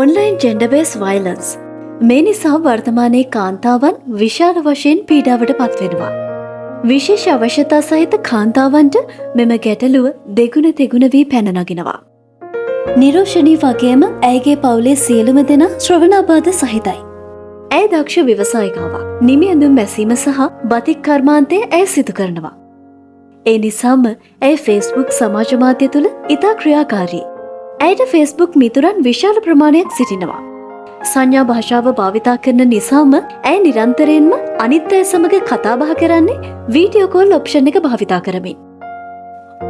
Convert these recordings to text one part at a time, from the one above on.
Online gender-base violence මේ නිසා වර්තමානයේ කාන්තාවන් විශාල වශයෙන් පීඩාවට පත්වෙනවා. විශේෂ අවශ්‍යතා සහිත කාන්තාවන්ට මෙම ගැටලුව දෙගුණ තෙගුණ වී පැන නගිනවා. නිරෝෂණී වගේම ඇයගේ පවුලේ සියලුම දෙනා ශ්‍රවණාබාධ සහිතයි. ඇය දක්ෂ ව්‍යවසායිකාවක්. නිමි ඇඳුම් මැසීම සහ බතික් කර්මාන්තය ඇය සිදු කරනවා. ඒ නිසාම ඇය ෆේස්බුක් සමාජ මාධ්‍ය තුළ ඉතා ක්‍රියාකාරී. ඇයට ෆේස්බුක් මිතුරන් විශාල ප්‍රමාණයක් සිටිනවා. සංඥා භාෂාව භාවිතා කරන නිසාම ඇය නිරන්තරයෙන්ම අනිත් අය සමග කතා බහ කරන්නේ වීඩියෝ කෝල් ඔප්ෂන් එක භාවිතා කරමින්.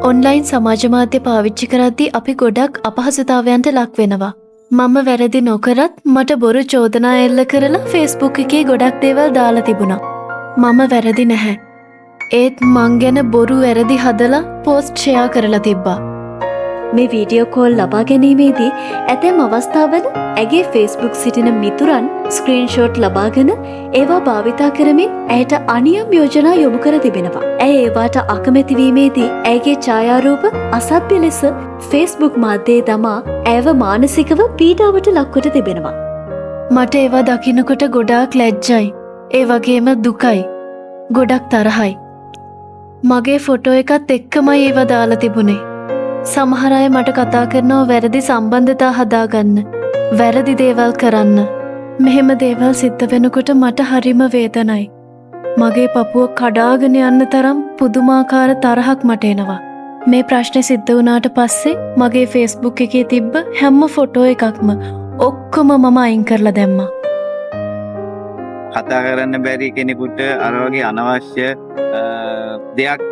ඔන්ලයින් සමාජ මාධ්‍ය පාවිච්චි කරද්දී අපි ගොඩක් අපහසුතාවයන්ට ලක් වෙනවා. මම වැරදි නොකරත් මට බොරු චෝදනා එල්ල කරලා ෆේස්බුක් එකේ ගොඩක් දේවල් දාලා තිබුණා. මම වැරදි නැහැ. ඒත් මං ගැන බොරු වැරදි හදලා පෝස්ට් ෂෙයා කරලා තිබ්බා. මේ වීඩියෝ කෝල් ලබා ගැනීමේදී ඇතැම් අවස්ථාවල ඇගේ ෆේස්බුක් සිටින මිතුරන් ස්ක්‍රීන්ෂොට් ලබාගෙන ඒවා භාවිතා කරමින් ඇයට අනියම් යෝජනා යොමු කර තිබෙනවා. ඇය ඒවාට අකමැතිවීමේදී ඇයගේ ඡායාරූප අසභ්‍ය ලෙස ෆේස්බුක් මාධ්‍යයේ දමා ඇයව මානසිකව පීඩාවට ලක්කොට තිබෙනවා. මට ඒවා දකින්නකොට ගොඩාක් ලැජ්ජයි. ඒ වගේම දුකයි. ගොඩක් තරහයි. මගේ ෆොටෝ එකත් එක්කමයි ඒවා දාලා තිබුණේ. සමහර අය මට කතා කරනවා වැරදි සම්බන්ධතා හදාගන්න, වැරදි දේවල් කරන්න. මෙහෙම දේවල් සිද්ධ වෙනකොට මට හරිම වේදනයි. මගේ පපුව කඩාගෙන යන්න තරම් පුදුමාකාර තරහක් මට එනවා. මේ ප්‍රශ්නේ සිද්ධ වුණාට පස්සේ මගේ ෆේස්බුක් එකේ තිබ්බ හැම ෆොටෝ එකක්ම ඔක්කොම මම අයින් කරලා දැම්මා. කතා කරන්න බැරි කෙනෙකුට අර වගේ අනවශ්‍ය දෙයක්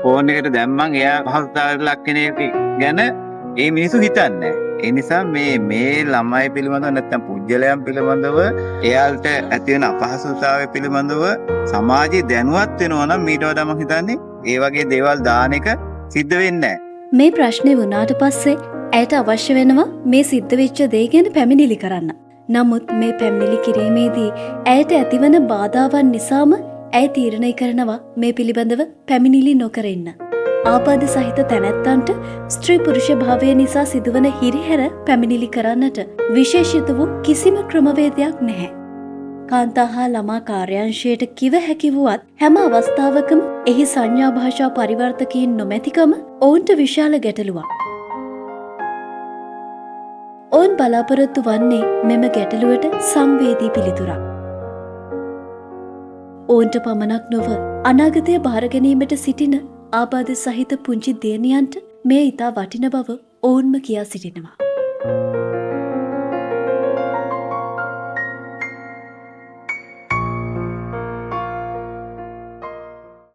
ෆෝන් එකට දැම්මන් එයා පහසුතාවයට ලක් කෙනෙක් ගැන ඒ මිනිස්සු හිතන්නේ. ඒ නිසා මේ ළමයි පිළිබඳව නැත්නම් පුජ්‍යලයන් පිළිබඳව එයාලට ඇති වෙන අපහසුතාවය පිළිබඳව සමාජය දැනුවත් වෙනවා නම් ඊට වඩා මම හිතන්නේ ඒ වගේ දේවල් දාන එක සිද්ධ වෙන්නේ නැහැ. මේ ප්‍රශ්නේ වුණාට පස්සේ ඇයට අවශ්‍ය වෙනවා මේ සිද්ධ වෙච්ච දේ ගැන පැමිණිලි කරන්න. නමුත් මේ පැමිණිලි කිරීමේදී ඇයට ඇතිවන බාධාවන් නිසාම ඇය තීරණය කරනවා මේ පිළිබඳව පැමිණිලි නොකර ඉන්න. ආබාධ සහිත තැනැත්තන්ට ස්ත්‍රී පුරුෂ භාවය නිසා සිදුවන හිරිහැර පැමිණිලි කරන්නට විශේෂිත වූ කිසිම ක්‍රමවේදයක් නැහැ. කාන්තා හා ළමා කාර්යාංශයට කිව හැකි වුවත් හැම අවස්ථාවකම එහි සංඥා භාෂා පරිවර්තකයින් නොමැතිකම ඔවුන්ට විශාල ගැටලුවක්. ඔවුන් බලාපොරොත්තු වන්නේ මෙම ගැටලුවට සංවේදී පිළිතුරක්. ඔවුන්ට පමණක් නොව අනාගතය භාරගැනීමට සිටින ආබාධ සහිත පුංචි දියණියන්ට මේ ඉතා වටින බව ඔවුන්ම කියා සිටිනවා.